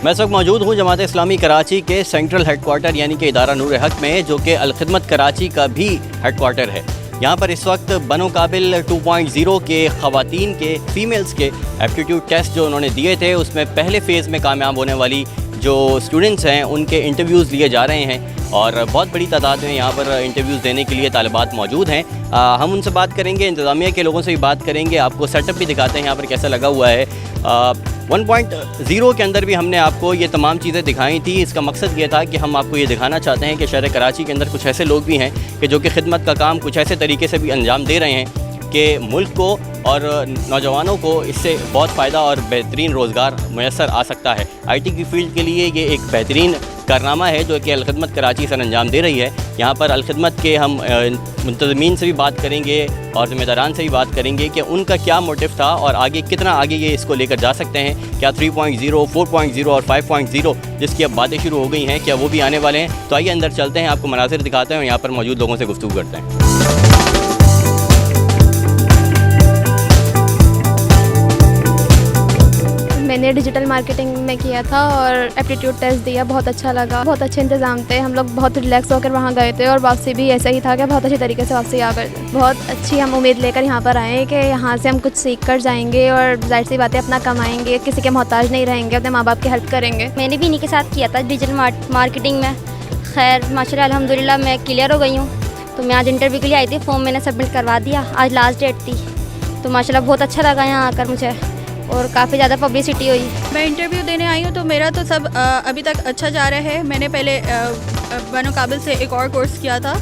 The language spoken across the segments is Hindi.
मैं इस वक्त मौजूद हूँ जमात इस्लामी कराची के सेंट्रल हेडक्वार्टर यानी कि इदारा नूर हक में, जो कि अल-खिदमत कराची का भी हेडक्वार्टर है। यहाँ पर इस वक्त बनो काबिल 2.0 के ख़वातीन के फ़ीमेल्स के एप्टीट्यूड टेस्ट जो उन्होंने दिए थे, उसमें पहले फ़ेज़ में कामयाब होने वाली जो स्टूडेंट्स हैं उनके इंटरव्यूज़ लिए जा रहे हैं और बहुत बड़ी तादाद में यहाँ पर इंटरव्यूज़ देने के लिए तालिबात मौजूद हैं। हम उनसे बात करेंगे, इंतज़ामिया के लोगों से भी बात करेंगे, आपको सेटअप भी दिखाते हैं यहाँ पर कैसा लगा हुआ है। 1.0 के अंदर भी हमने आपको ये तमाम चीज़ें दिखाई थी। इसका मकसद ये था कि हम आपको ये दिखाना चाहते हैं कि शहर कराची के अंदर कुछ ऐसे लोग भी हैं कि जो कि खिदमत का काम कुछ ऐसे तरीके से भी अंजाम दे रहे हैं कि मुल्क को और नौजवानों को इससे बहुत फ़ायदा और बेहतरीन रोज़गार मैसर आ सकता है। IT की फ़ील्ड के लिए ये एक बेहतरीन कारनामा है जो कि अल-खिदमत कराची सर अंजाम दे रही है। यहाँ पर अल-खिदमत के हम मुंतज़मीन से भी बात करेंगे और ज़िम्मेदारान से भी बात करेंगे कि उनका क्या मोटिव था और आगे कितना आगे ये इसको लेकर जा सकते हैं। क्या 3.0, 4.0 और 5.0 जिसकी अब बातें शुरू हो गई हैं, क्या वो भी आने वाले हैं? तो आइए अंदर चलते हैं, आपको मनाज़िर दिखाते हैं और यहाँ पर मौजूद लोगों से गुफ्तगू करते हैं। मैंने डिजिटल मार्केटिंग में किया था और एप्टीट्यूड टेस्ट दिया, बहुत अच्छा लगा। बहुत अच्छे इंतज़ाम थे, हम लोग बहुत रिलैक्स होकर वहाँ गए थे और वापसी भी ऐसा ही था कि बहुत अच्छी तरीके से वापसी आ गए। बहुत अच्छी हम उम्मीद लेकर यहाँ पर आए हैं कि यहाँ से हम कुछ सीख कर जाएंगे और जाहिर सी बातें अपना कमाएंगे, किसी के मोहताज नहीं रहेंगे, अपने माँ बाप की हेल्प करेंगे। मैंने भी इन्हीं के साथ किया था डिजिटल मार्केटिंग में। खैर माशाल्लाह अल्हम्दुलिल्लाह मैं क्लियर हो गई हूँ। तो मैं आज इंटरव्यू के लिए आई थी, फॉर्म मैंने सबमिट करवा दिया, आज लास्ट डेट थी। तो माशाल्लाह बहुत अच्छा लगा यहाँ आकर मुझे और काफ़ी ज़्यादा पब्लिसिटी हुई। मैं इंटरव्यू देने आई हूँ तो मेरा तो सब अभी तक अच्छा जा रहा है। मैंने पहले बनो काबिल से एक और कोर्स किया था,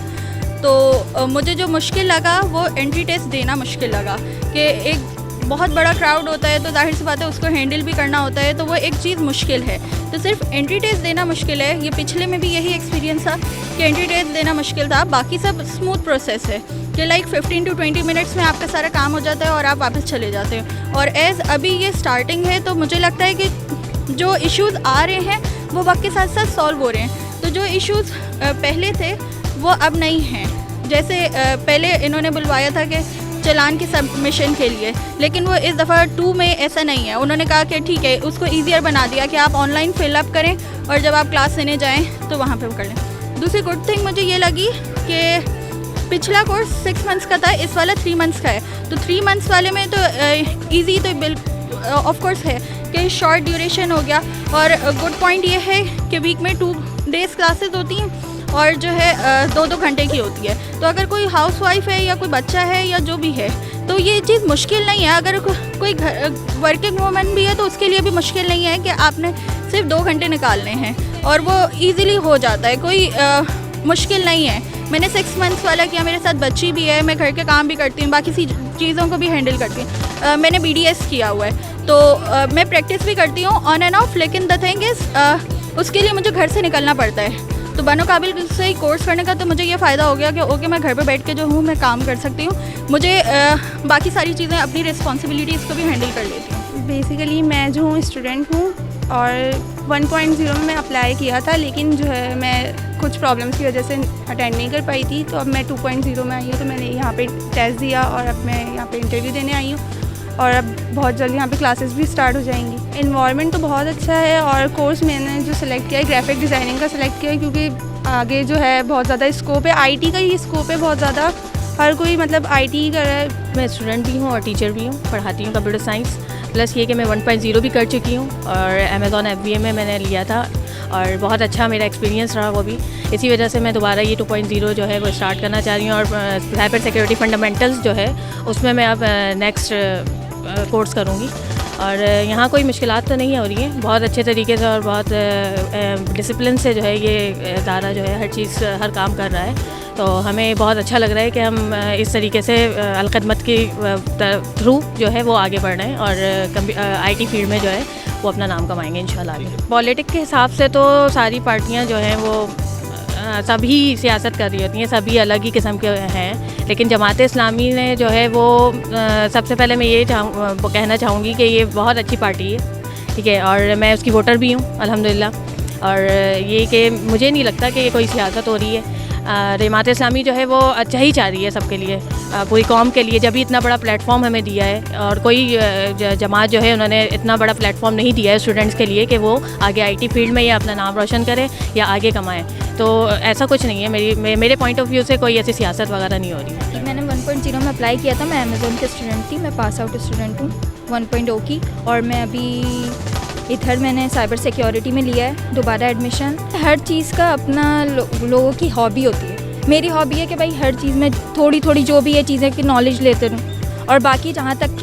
तो मुझे जो मुश्किल लगा वो एंट्री टेस्ट देना मुश्किल लगा कि एक बहुत बड़ा क्राउड होता है तो जाहिर सी बात है उसको हैंडल भी करना होता है, तो वो एक चीज़ मुश्किल है। तो सिर्फ एंट्री टेस्ट देना मुश्किल है। ये पिछले में भी यही एक्सपीरियंस था कि एंट्री टेस्ट देना मुश्किल था, बाकी सब स्मूथ प्रोसेस है कि लाइक 15 to 20 मिनट्स में आपका सारा काम हो जाता है और आप वापस चले जाते हो। और एज़ अभी ये स्टार्टिंग है तो मुझे लगता है कि जो इश्यूज़ आ रहे हैं वो वक्त के साथ साथ सॉल्व हो रहे हैं। तो जो इश्यूज़ पहले थे वो अब नहीं हैं। जैसे पहले इन्होंने बुलवाया था कि चलान की सबमिशन के लिए, लेकिन वो इस दफ़ा 2 में ऐसा नहीं है। उन्होंने कहा कि ठीक है, उसको ईजियर बना दिया कि आप ऑनलाइन फिलअप करें और जब आप क्लास लेने जाएँ तो वहाँ पर कर लें। दूसरी गुड थिंग मुझे ये लगी कि पिछला कोर्स 6 मंथ्स का था, इस वाला 3 मंथ्स का है। तो 3 मंथ्स वाले में तो इजी तो बिल्कुल ऑफ कोर्स है कि शॉर्ट ड्यूरेशन हो गया। और गुड पॉइंट ये है कि वीक में 2 डेज़ क्लासेस होती हैं और जो है 2-2 घंटे की होती है। तो अगर कोई हाउसवाइफ है या कोई बच्चा है या जो भी है तो ये चीज़ मुश्किल नहीं है। अगर कोई वर्किंग वूमन भी है तो उसके लिए भी मुश्किल नहीं है कि आपने सिर्फ 2 घंटे निकालने हैं और वो ईज़िली हो जाता है, कोई मुश्किल नहीं है। मैंने 6 मंथ्स वाला किया, मेरे साथ बच्ची भी है, मैं घर के काम भी करती हूँ, बाकी सी चीज़ों को भी हैंडल करती हूँ। मैंने BDS किया हुआ है तो मैं प्रैक्टिस भी करती हूँ ऑन एंड ऑफ, लेकिन द थिंग इज़ उसके लिए मुझे घर से निकलना पड़ता है। तो बनो काबिल से ही कोर्स करने का तो मुझे ये फ़ायदा हो गया कि ओके मैं घर पे बैठ के जो हूँ मैं काम कर सकती हूँ। मुझे बाकी सारी चीज़ें अपनी रिस्पॉन्सिबिलिटीज़ को भी हैंडल कर लेती हूँ। बेसिकली मैं जो हूँ स्टूडेंट हूँ और 1.0 में मैं अप्लाई किया था, लेकिन जो है मैं कुछ प्रॉब्लम्स की वजह से अटेंड नहीं कर पाई थी। तो अब मैं 2.0 में आई हूँ, तो मैंने यहाँ पे टेस्ट दिया और अब मैं यहाँ पे इंटरव्यू देने आई हूँ और अब बहुत जल्दी यहाँ पे क्लासेस भी स्टार्ट हो जाएंगी। इन्वायरमेंट तो बहुत अच्छा है और कोर्स मैंने जो सिलेक्ट किया है ग्राफिक डिज़ाइनिंग का सिलेक्ट किया है, क्योंकि आगे जो है बहुत ज़्यादा स्कोप है, IT का ही स्कोप है बहुत ज़्यादा। हर कोई मतलब IT कर रहा है। मैं स्टूडेंट भी हूँ और टीचर भी हूँ, पढ़ाती हूँ कंप्यूटर साइंस। प्लस ये कि मैं 1.0 भी कर चुकी हूँ और Amazon FBA में मैंने लिया था और बहुत अच्छा मेरा एक्सपीरियंस रहा वो भी। इसी वजह से मैं दोबारा ये 2.0 जो है वो स्टार्ट करना चाह रही हूँ और साइबर सिक्योरिटी फंडामेंटल्स जो है उसमें मैं अब नेक्स्ट कोर्स करूँगी। और यहाँ कोई मुश्किलात तो नहीं हो रही है, बहुत अच्छे तरीके से और बहुत डिसिप्लिन से जो है ये इदारा जो है हर चीज़ हर काम कर रहा है। तो हमें बहुत अच्छा लग रहा है कि हम इस तरीके से अल-खिदमत की थ्रू जो है वो आगे बढ़ रहे हैं और IT फील्ड में जो है वो अपना नाम कमाएंगे इंशाल्लाह आगे। पॉलिटिक्स के हिसाब से तो सारी पार्टियां जो हैं वो सभी सियासत कर रही होती हैं, सभी अलग ही किस्म के हैं, लेकिन जमात इस्लामी ने जो है वो सबसे पहले मैं ये कहना चाहूँगी कि ये बहुत अच्छी पार्टी है, ठीक है, और मैं उसकी वोटर भी हूँ अल्हम्दुलिल्लाह। और ये कि मुझे नहीं लगता कि ये कोई सियासत हो रही है। जमात इस्लामी जो है वो अच्छा ही चाह रही है सबके लिए, पूरी कौम के लिए, जब भी इतना बड़ा प्लेटफॉर्म हमें दिया है। और कोई जमात जो है उन्होंने इतना बड़ा प्लेटफॉर्म नहीं दिया है स्टूडेंट्स के लिए कि वो आगे IT फील्ड में या अपना नाम रोशन करें या आगे कमाएं। तो ऐसा कुछ नहीं है, मेरे पॉइंट ऑफ व्यू से कोई ऐसी सियासत वगैरह नहीं हो रही। मैंने 1.0 में अप्लाई किया था, मैं अमेज़न की स्टूडेंट थी, मैं पास आउट स्टूडेंट हूँ 1.0 की, और मैं अभी इधर मैंने साइबर सिक्योरिटी में लिया है दोबारा एडमिशन। हर चीज़ का अपना लोगों की हॉबी होती है। मेरी हॉबी है कि भाई हर चीज़ में थोड़ी थोड़ी जो भी है चीज़ें की नॉलेज लेते रहूँ। और बाकी जहाँ तक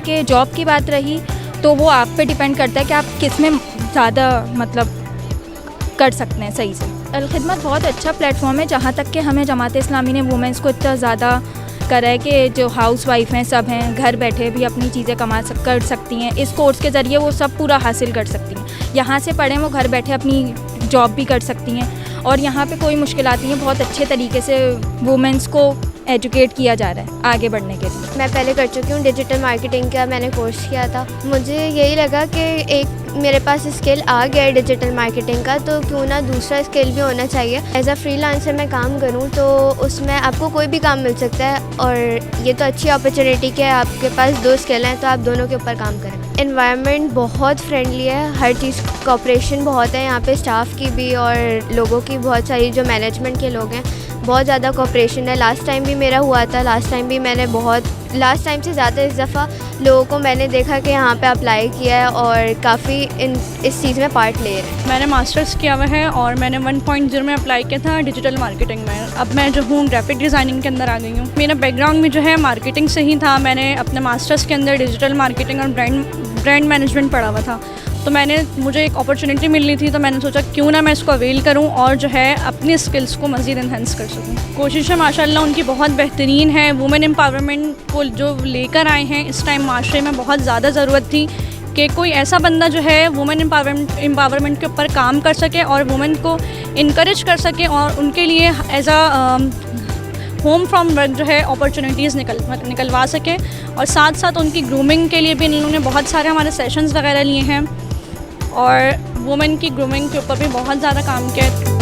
के जॉब की बात रही तो वो आप पे डिपेंड करता है कि आप किस में ज़्यादा मतलब कर सकते हैं सही से। अलखिदमत बहुत अच्छा प्लेटफॉर्म है, जहाँ तक कि हमें जमात इस्लामी ने वुमेंस को इतना ज़्यादा करा है कि जो हाउस वाइफ हैं सब हैं घर बैठे भी अपनी चीज़ें कर सकती हैं। इस कोर्स के ज़रिए वो सब पूरा हासिल कर सकती हैं। यहाँ से पढ़ें वो घर बैठे अपनी जॉब भी कर सकती हैं और यहाँ पे कोई मुश्किलात नहीं है। बहुत अच्छे तरीके से वुमेंस को एजुकेट किया जा रहा है आगे बढ़ने के लिए। मैं पहले कर चुकी हूँ डिजिटल मार्केटिंग का, मैंने कोर्स किया था। मुझे यही लगा कि एक मेरे पास स्किल आ गया है डिजिटल मार्केटिंग का, तो क्यों ना दूसरा स्किल भी होना चाहिए। एज अ फ्रीलांसर मैं काम करूँ तो उसमें आपको कोई भी काम मिल सकता है और ये तो अच्छी अपॉर्चुनिटी कि आपके पास 2 स्किल हैं तो आप दोनों के ऊपर काम करें। एनवायरनमेंट बहुत फ्रेंडली है, हर चीज़ कोऑपरेशन बहुत है यहाँ पे, स्टाफ की भी और लोगों की, बहुत सारी जो मैनेजमेंट के लोग हैं बहुत ज़्यादा कोऑपरेशन है। लास्ट टाइम भी मेरा हुआ था, लास्ट टाइम भी मैंने लास्ट टाइम से ज़्यादा इस दफ़ा लोगों को मैंने देखा कि यहाँ पे अप्लाई किया है और काफ़ी इस चीज़ में पार्ट ले रहे हैं। मैंने मास्टर्स किया हुआ है और मैंने 1.0 में अप्लाई किया था डिजिटल मार्केटिंग में। अब मैं जो हूँ ग्राफिक डिज़ाइनिंग के अंदर आ गई हूँ। मेरा बैकग्राउंड में जो है मार्केटिंग से ही था। मैंने अपने मास्टर्स के अंदर डिजिटल मार्केटिंग और ब्रांड मैनेजमेंट पढ़ा हुआ था। तो मुझे एक अपॉर्चुनिटी मिल रही थी तो मैंने सोचा क्यों ना मैं इसको अवेल करूं और जो है अपनी स्किल्स को मज़ीद इन्हेंस कर सकूं। कोशिशें माशाल्लाह उनकी बहुत बेहतरीन है। वुमेन एम्पावरमेंट को जो लेकर आए हैं इस टाइम माशरे में बहुत ज़्यादा ज़रूरत थी कि कोई ऐसा बंदा जो है वुमेन एम्पावरमेंट के ऊपर काम कर सके और वुमेन को इनकरेज कर सके और उनके लिए एज होम फ्रॉम वर्क जो है अपॉर्चुनिटीज़ निकलवा सके। और साथ साथ उनकी ग्रूमिंग के लिए भी इन लोगों ने बहुत सारे हमारे सेशंस वगैरह लिए हैं और वुमेन की ग्रूमिंग के ऊपर भी बहुत ज़्यादा काम किया है।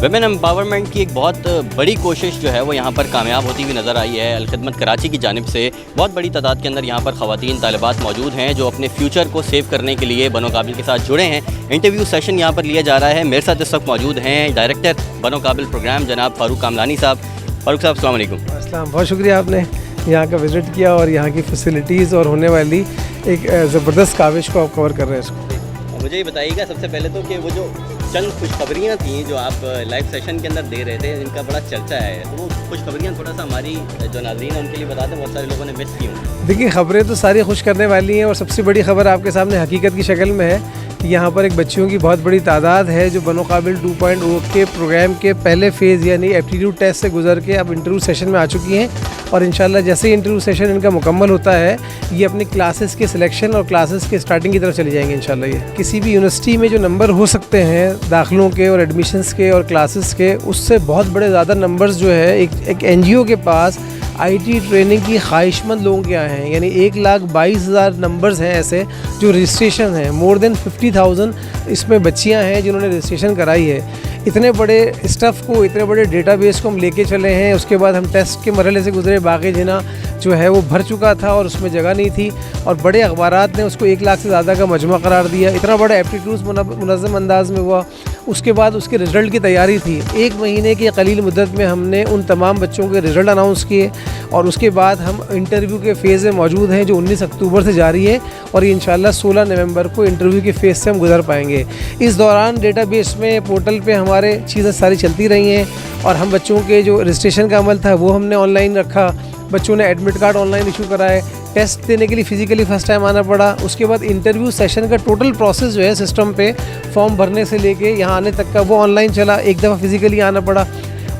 वेमेन एम्पावरमेंट की एक बहुत बड़ी कोशिश जो है वो यहाँ पर कामयाब होती हुई नज़र आई है। अलखिदमत कराची की जानिब से बहुत बड़ी तादाद के अंदर यहाँ पर ख़वातीन तालिबात मौजूद हैं जो अपने फ्यूचर को सेव करने के लिए बनो काबिल के साथ जुड़े हैं। इंटरव्यू सेशन यहाँ पर लिया जा रहा है। मेरे साथ इस वक्त मौजूद हैं डायरेक्टर बनो काबिल प्रोग्राम जनाब फ़ारूक कामलानी साहब। फ़ारूक साहब अस्सलाम वालेकुम। अस्सलाम, बहुत शुक्रिया आपने यहाँ का विज़िट किया और यहाँ की फैसिलिटीज़ और होने वाली एक ज़बरदस्त काविश को आप कवर कर रहे हैं इसको। मुझे ये बताइएगा सबसे पहले तो कि वो जो चंद खुशखबरियाँ थी जो आप लाइव सेशन के अंदर दे रहे थे जिनका बड़ा चर्चा है, तो वो खुशखबरियाँ थोड़ा सा हमारी जो नाज़रीन है उनके लिए बता दें, बहुत सारे लोगों ने मिस की हों। देखिए, ख़बरें तो सारी खुश करने वाली हैं और सबसे बड़ी ख़बर आपके सामने हकीकत की शक्ल में है कि यहाँ पर एक बच्चियों की बहुत बड़ी तादाद है जो बनो काबिल 2.0 के प्रोग्राम के पहले फ़ेज़ यानी एप्टीट्यूड टेस्ट से गुजर के अब इंटरव्यू सेशन में आ चुकी हैं और इंशाल्लाह जैसे ही इंटरव्यू सेशन इनका मुकम्मल होता है ये अपनी क्लासेस के सिलेक्शन और क्लासेस के स्टार्टिंग की तरफ चली जाएंगे इंशाल्लाह। ये किसी भी यूनिवर्सिटी में जो नंबर हो सकते हैं दाखिलों के और एडमिशन्स के और क्लासेस के, उससे बहुत बड़े ज़्यादा नंबर्स जो है एक NGO के पास IT ट्रेनिंग की ख्वाहिशमंद लोगों के यहाँ हैं। यानी 1,22,000 नंबर्स हैं ऐसे जो रजिस्ट्रेशन हैं। मोर देन 50,000 इसमें बच्चियाँ हैं जिन्होंने रजिस्ट्रेशन कराई है। इतने बड़े स्टफ़ को, इतने बड़े डेटाबेस को हम लेके चले हैं। उसके बाद हम टेस्ट के मरहले से गुजरे। बाकी जिना जो है वो भर चुका था और उसमें जगह नहीं थी और बड़े अखबारात ने उसको 1 लाख से ज़्यादा का मजमा करार दिया। इतना बड़ा एप्टीट्यूड मुनज़्ज़म अंदाज में हुआ। उसके बाद उसके रिज़ल्ट की तैयारी थी। 1 महीने की कलील मुद्दत में हमने उन तमाम बच्चों के रिज़ल्ट अनाउंस किए और उसके बाद हम इंटरव्यू के फ़ेज़ में मौजूद हैं जो 19 अक्टूबर से जारी है और ये इंशाल्लाह 16 नवंबर को इंटरव्यू के फ़ेज़ से हम गुजर पाएंगे। इस दौरान डेटाबेस में पोर्टल पे हमारे चीज़ें सारी चलती रही हैं और हम बच्चों के जो रजिस्ट्रेशन का अमल था वो हमने ऑनलाइन रखा। बच्चों ने एडमिट कार्ड ऑनलाइन इशू कराए। टेस्ट देने के लिए फ़िज़िकली फ़र्स्ट टाइम आना पड़ा। उसके बाद इंटरव्यू सेशन का टोटल प्रोसेस जो है सिस्टम पे फॉर्म भरने से लेके यहाँ आने तक का वो ऑनलाइन चला। एक दफ़ा फ़िज़िकली आना पड़ा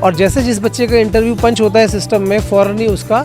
और जैसे जिस बच्चे का इंटरव्यू पंच होता है सिस्टम में फ़ौरन ही उसका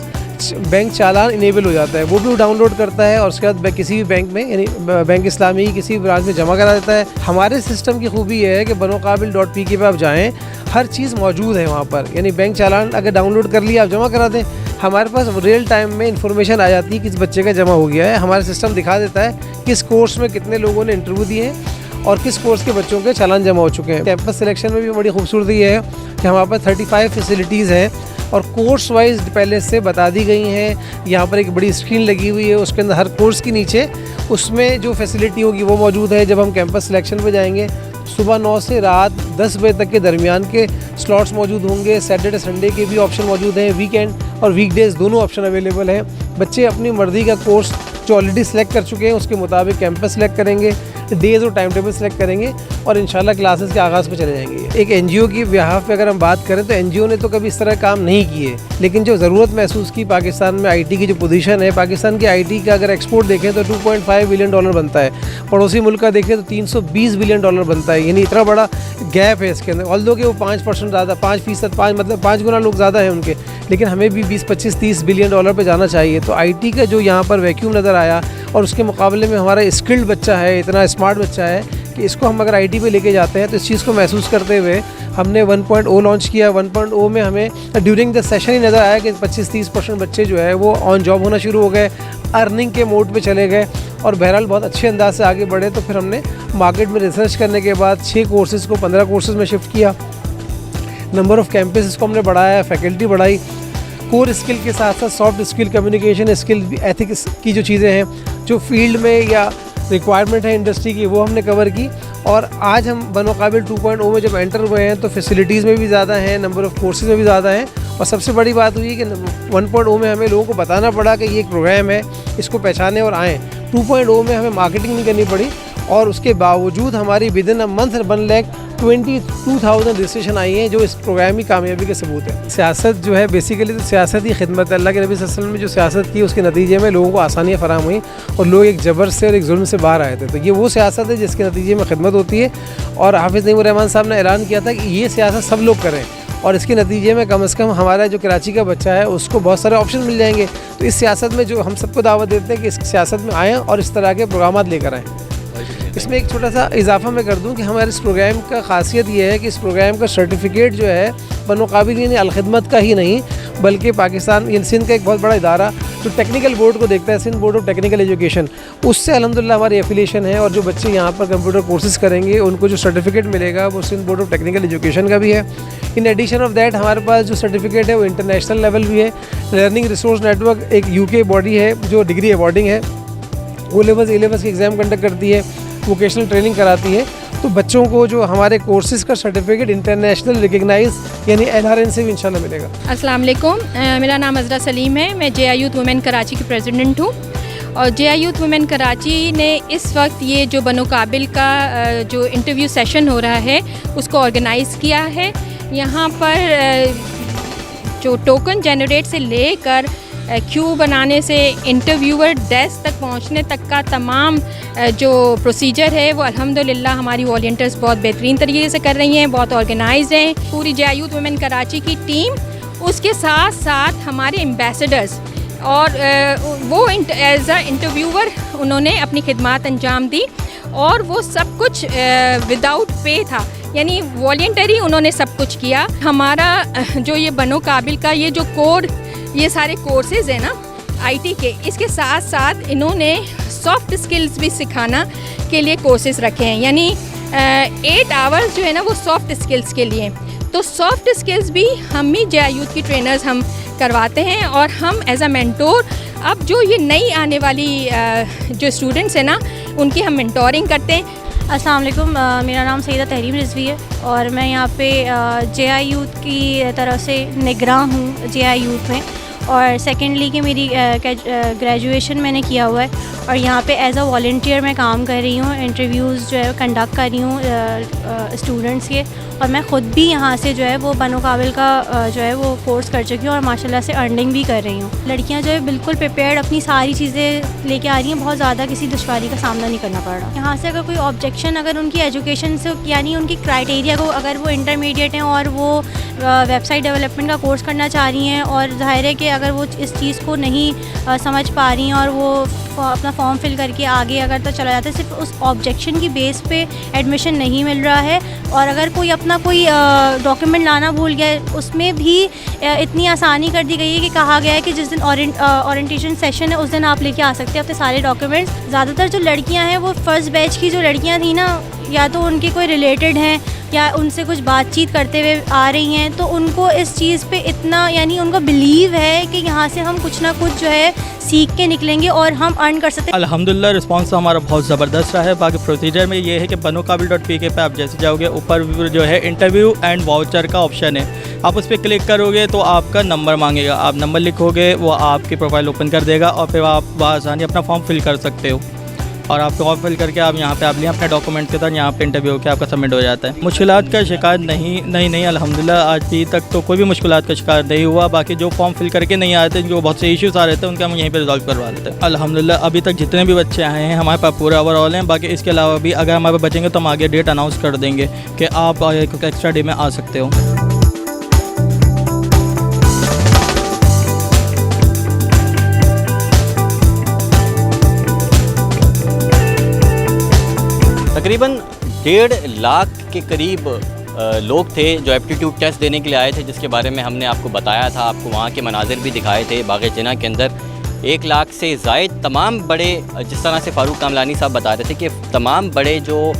बैंक चालान इनेबल हो जाता है। वो भी डाउनलोड करता है और उसके बाद किसी भी बैंक में यानी बैंक इस्लामी किसी भी ब्रांच में जमा करा देता है। हमारे सिस्टम की खूबी है कि banoqabil.pk पे आप जाएँ, हर चीज़ मौजूद है वहाँ पर। यानी बैंक चालान अगर डाउनलोड कर लिया आप जमा करा दें, हमारे पास रियल टाइम में इंफॉर्मेशन आ जाती है कि इस बच्चे का जमा हो गया है। हमारा सिस्टम दिखा देता है किस कोर्स में कितने लोगों ने इंटरव्यू दिए हैं और किस कोर्स के बच्चों के चालान जमा हो चुके हैं। कैंपस सिलेक्शन में भी बड़ी खूबसूरती है कि हमारे पास 35 फैसिलिटीज़ हैं और कोर्स वाइज पहले से बता दी गई हैं। यहाँ पर एक बड़ी स्क्रीन लगी हुई है, उसके अंदर हर कोर्स के नीचे उसमें जो फैसिलिटी होगी वो मौजूद है। जब हम कैंपस सिलेक्शन पे जाएंगे सुबह 9 से रात 10 बजे तक के दरमियान के स्लॉट्स मौजूद होंगे। सैटरडे संडे के भी ऑप्शन मौजूद हैं, वीकेंड और वीकडेज़ दोनों ऑप्शन अवेलेबल हैं। बच्चे अपनी मर्ज़ी का कोर्स जो ऑलरेडी सेलेक्ट कर चुके हैं उसके मुताबिक कैंपस सेलेक्ट करेंगे, डेज़ और टाइम टेबल सेलेक्ट करेंगे और इंशाल्लाह क्लासेस के आगाज़ पे चले जाएंगे। एक एनजीओ की बिहाफ पे अगर हम बात करें तो एनजीओ ने तो कभी इस तरह काम नहीं किए, लेकिन जो ज़रूरत महसूस की पाकिस्तान में आईटी की जो पोजीशन है, पाकिस्तान की आईटी का अगर एक्सपोर्ट देखें तो $2.5 बिलियन बनता है, पड़ोसी मुल्क का देखें तो $320 बिलियन बनता है। यानी इतना बड़ा गैप है इसके अंदर। ऑल्दो कि वो 5% ज़्यादा 5% 5 मतलब 5 गुना लोग ज़्यादा हैं उनके, लेकिन हमें भी 20, 25, $30 बिलियन पे जाना चाहिए। तो आईटी का जो यहाँ पर वैक्यूम नज़र आया और उसके मुकाबले में हमारा स्किल्ड बच्चा है, इतना स्मार्ट बच्चा है कि इसको हम अगर आईटी पे लेके जाते हैं तो इस चीज़ को महसूस करते हुए हमने 1.0 लॉन्च किया। 1.0 में हमें ड्यूरिंग द सेशन ही नज़र आया कि 25-30% बच्चे जो है वो ऑन जॉब होना शुरू हो गए, अर्निंग के मोड पे चले गए और बहरहाल बहुत अच्छे अंदाज से आगे बढ़े। तो फिर हमने मार्केट में रिसर्च करने के बाद 6 कोर्सेज़ को 15 कोर्सेज़ में शिफ्ट किया। नंबर ऑफ़ कैंपस को हमने बढ़ाया, फैकल्टी बढ़ाई, कोर स्किल के साथ साथ soft skill, communication skill, ethics की जो चीज़ें हैं जो फील्ड में या रिक्वायरमेंट है इंडस्ट्री की वो हमने कवर की। और आज हम बनोकाबिल 2.0 में जब एंटर हुए हैं तो फैसिलिटीज़ में भी ज़्यादा हैं, नंबर ऑफ़ कोर्सेज़ में भी ज़्यादा हैं और सबसे बड़ी बात हुई कि 1.0 में हमें लोगों को बताना पड़ा कि ये एक प्रोग्राम है, इसको पहचानें और आएँ। 2.0 में हमें मार्केटिंग नहीं करनी पड़ी और उसके बावजूद हमारी विदिन अ मंथ 1,22,000 रजिस्ट्रेशन आई हैं, जो इस प्रोग्राम की कामयाबी के सबूत है। सियासत जो है बेसिकली तो सियासत ही खिदमत है। अल्लाह के नबी सल्लल्लाहु अलैहि वसल्लम ने जो सियासत की उसके नतीजे में लोगों को आसानियाँ फराहम हुई और लोग एक जबर से और एक जुल्म से बाहर आए थे। तो ये वो सियासत है जिसके नतीजे में खिदमत होती है और हाफिज़ नईमुर रहमान साहब ने ऐलान किया था कि ये सियासत सब लोग करें और इसके नतीजे में कम से कम हमारा जो कराची का बच्चा है उसको बहुत सारे ऑप्शन मिल जाएंगे। तो इस सियासत में जो हम सबको दावत देते हैं कि इस सियासत में आएँ और इस तरह के प्रोग्राम लेकर आएँ। इसमें एक छोटा सा इजाफा मैं कर दूं कि हमारे इस प्रोग्राम का खासियत ये है कि इस प्रोग्राम का सर्टिफिकेट जो है बनोकाबिल यानी अलखिदमत का ही नहीं बल्कि पाकिस्तान सिंध का एक बहुत बड़ा इदारा जो टेक्निकल बोर्ड को देखता है, Sindh board of technical education, उससे अल्हम्दुलिल्लाह हमारी एफिलिएशन है और जो बच्चे यहाँ पर कंप्यूटर कोर्सेज़ करेंगे उनको जो सर्टिफिकेट मिलेगा वो Sindh board of technical education का भी है। इन एडिशन ऑफ दैट हमारे पास जो सर्टिफिकेट है वो इंटरनेशनल लेवल भी है। लर्निंग रिसोर्स नेटवर्क एक यूके बॉडी है जो डिग्री अवॉर्डिंग है, वो लेवल्स A-levels की एग्ज़ाम कंडक्ट करती है, वोकेशनल ट्रेनिंग कराती है। तो बच्चों को जो हमारे कोर्सेज़ का सर्टिफिकेट इंटरनेशनल रिकग्नाइज यानी NRN से भी इंशाल्लाह मिलेगा। अस्सलाम वालेकुम, मेरा नाम अज़रा सलीम है। मैं JI यूथ वुमेन कराची की प्रेसिडेंट हूँ और JI यूथ वुमेन कराची ने इस वक्त ये जो बनोकाबिल का जो इंटरव्यू सेशन हो रहा है उसको ऑर्गेनाइज़ किया है। यहाँ पर जो टोकन जनरेट से लेकर क्यू बनाने से इंटरव्यूअर डेस्क तक पहुंचने तक का तमाम जो प्रोसीजर है वो अल्हम्दुलिल्लाह हमारी वॉलंटियर्स बहुत बेहतरीन तरीके से कर रही हैं, बहुत ऑर्गेनाइज हैं। पूरी JI यूथ वुमेन कराची की टीम, उसके साथ साथ हमारे एम्बेसडर्स और वो एज अ इंटरव्यूअर उन्होंने अपनी खिदमात अंजाम दी और वो सब कुछ विदाउट पे था, यानी वॉलंटरी उन्होंने सब कुछ किया। हमारा जो ये बनोकाबिल का ये जो कोड, ये सारे कोर्सेज़ हैं ना आईटी के, इसके साथ साथ इन्होंने सॉफ्ट स्किल्स भी सिखाना के लिए कोर्सेज़ रखे हैं, यानी 8 आवर्स जो है ना वो सॉफ्ट स्किल्स के लिए। तो सॉफ्ट स्किल्स भी हम ही JI यूथ की ट्रेनर्स हम करवाते हैं और हम एज अ मेंटोर अब जो ये नई आने वाली जो स्टूडेंट्स हैं ना उनकी हम मेंटोरिंग करते हैं। अस्सलाम वालेकुम, मेरा नाम सईदा तहरीम रिजवी है और मैं यहाँ पे JI यूथ की तरफ से निगरान हूँ JI यूथ में। और सेकेंडली कि मेरी ग्रेजुएशन मैंने किया हुआ है और यहाँ पे एज अ वॉलंटियर मैं काम कर रही हूँ, इंटरव्यूज़ जो है कंडक्ट कर रही हूँ स्टूडेंट्स के। और मैं ख़ुद भी यहाँ से जो है वो बनोकाबिल का जो है वो कोर्स कर चुकी हूँ और माशाल्लाह से अर्निंग भी कर रही हूँ। लड़कियाँ जो है बिल्कुल प्रिपेयर्ड अपनी सारी चीज़ें लेके आ रही हैं, बहुत ज़्यादा किसी दुश्वारी का सामना नहीं करना पड़ रहा। यहाँ से अगर कोई ऑब्जेक्शन अगर उनकी एजुकेशन से यानी उनकी क्राइटेरिया को अगर वो इंटरमीडिएट हैं और वो वेबसाइट डेवलपमेंट का कोर्स करना चाह रही हैं और ज़ाहिर है कि अगर वो इस चीज़ को नहीं समझ पा रही हैं और वो अपना फॉर्म फिल करके आगे अगर तो चला जाता है, सिर्फ उस ऑब्जेक्शन की बेस पे एडमिशन नहीं मिल रहा है। और अगर कोई अपना कोई डॉक्यूमेंट लाना भूल गया है, उसमें भी इतनी आसानी कर दी गई है कि कहा गया है कि जिस दिन ओरिएंटेशन सेशन है उस दिन आप लेके आ सकते हैं अपने सारे डॉक्यूमेंट्स। ज़्यादातर जो लड़कियां हैं वो फर्स्ट बैच की जो लड़कियां थी ना, या तो उनके कोई रिलेटेड हैं या उनसे कुछ बातचीत करते हुए आ रही हैं, तो उनको इस चीज़ पे इतना यानी उनको बिलीव है कि यहाँ से हम कुछ ना कुछ जो है सीख के निकलेंगे और हम अर्न कर सकते हैं। अल्हम्दुलिल्लाह रिस्पांस तो हमारा बहुत ज़बरदस्त रहा है। बाकी प्रोसीजर में ये है कि बनोकाबिल.pk पे आप जैसे जाओगे, ऊपर जो है इंटरव्यू एंड वाउचर का ऑप्शन है, आप उस पर क्लिक करोगे तो आपका नंबर मांगेगा, आप नंबर लिखोगे, वो आपकी प्रोफाइल ओपन कर देगा और फिर आप बासानी अपना फॉर्म फिल कर सकते हो। और आप फॉर्म फिल करके आप यहाँ पे आप लिए अपने डॉक्यूमेंट के साथ यहाँ पे इंटरव्यू होकर आपका सबमिट हो जाता है। मुश्किलात का शिकार नहीं अल्हम्दुलिल्लाह आज तक तो कोई भी मुश्किलात का शिकार नहीं हुआ। बाकी जो फॉर्म फिल करके नहीं आते, जो बहुत से इश्यूज़ आ रहे थे, उनके हम यहीं पे रिजॉल्व करवा लेते हैं। अल्हम्दुलिल्लाह अभी तक जितने भी बच्चे आए हैं हमारे पास पूरे ओवरऑल हैं। बाकी इसके अलावा भी अगर हमारे पास बचेंगे तो हम आगे डेट अनाउंस कर देंगे कि आप एक एक्स्ट्रा डे में आ सकते हो। तकरीबन 1.5 लाख के करीब लोग थे जो एप्टीट्यूड टेस्ट देने के लिए आए थे, जिसके बारे में हमने आपको बताया था, आपको वहाँ के मनाजिर भी दिखाए थे। बाग़ जिना के अंदर 1 लाख से ज़ायद तमाम बड़े, जिस तरह से फ़ारूक कामलानी साहब बता रहे थे कि तमाम बड़े जो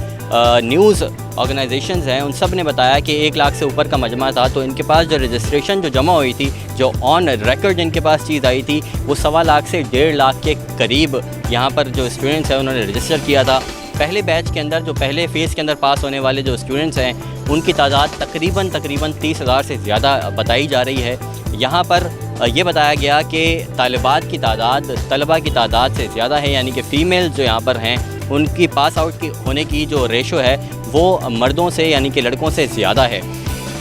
न्यूज़ ऑर्गेनाइजेशंस हैं उन सब ने बताया कि 1 लाख से ऊपर का मजमा था। तो इनके पास जो रजिस्ट्रेशन जो जमा हुई थी, जो ऑन रिकॉर्ड इनके पास चीज़ आई थी, वो 1.25 लाख से 1.5 लाख के करीब यहाँ पर जो स्टूडेंट्स हैं उन्होंने रजिस्टर किया था। पहले बैच के अंदर, जो पहले फ़ेज़ के अंदर पास होने वाले जो स्टूडेंट्स हैं, उनकी तादाद तकरीबन 30,000 से ज़्यादा बताई जा रही है। यहाँ पर ये बताया गया कि तालिबात की तादाद तलबा की तादाद से ज़्यादा है, यानी कि फ़ीमेल जो यहाँ पर हैं उनकी पास आउट की होने की जो रेशो है वो मर्दों से यानी कि लड़कों से ज़्यादा है।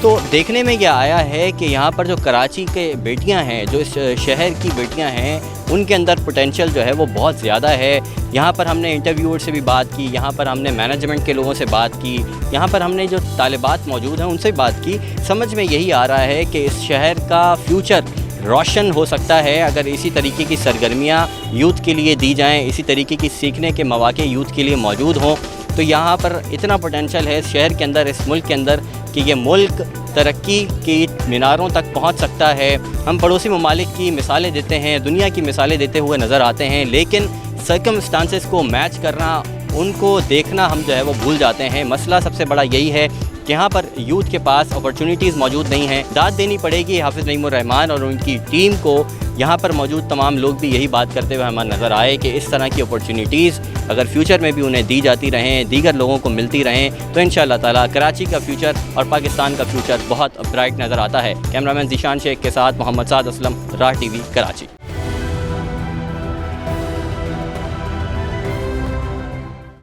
तो देखने में यह आया है कि यहाँ पर जो कराची के बेटियाँ हैं, जो इस शहर की बेटियाँ हैं, उनके अंदर पोटेंशियल जो है वो बहुत ज़्यादा है। यहाँ पर हमने इंटरव्यूअर से भी बात की, यहाँ पर हमने मैनेजमेंट के लोगों से बात की, यहाँ पर हमने जो तालिबात मौजूद हैं उनसे बात की। समझ में यही आ रहा है कि इस शहर का फ्यूचर रोशन हो सकता है अगर इसी तरीके की सरगर्मियाँ यूथ के लिए दी जाएँ, इसी तरीके की सीखने के मौके यूथ के लिए मौजूद हों। तो यहाँ पर इतना पोटेंशियल है इस शहर के अंदर, इस मुल्क के अंदर, कि ये मुल्क तरक्की की मीनारों तक पहुँच सकता है। हम पड़ोसी ममालिक की मिसालें देते हैं, दुनिया की मिसालें देते हुए नज़र आते हैं, लेकिन सर्कमस्टांसेस को मैच करना, उनको देखना हम जो है वो भूल जाते हैं। मसला सबसे बड़ा यही है कि यहाँ पर यूथ के पास अपॉर्चुनिटीज़ मौजूद नहीं हैं। दाद देनी पड़ेगी हाफिज़ नईमुर रहमान और उनकी टीम को। यहाँ पर मौजूद तमाम लोग भी यही बात करते हुए हमें नज़र आए कि इस तरह की अपॉर्चुनिटीज़ अगर फ्यूचर में भी उन्हें दी जाती रहें, दीगर लोगों को मिलती रहें, तो इंशाअल्लाह ताला कराची का फ्यूचर और पाकिस्तान का फ्यूचर बहुत ब्राइट नज़र आता है। कैमरामैन ज़ीशान शेख के साथ मोहम्मद साद असलम, राह टीवी, कराची।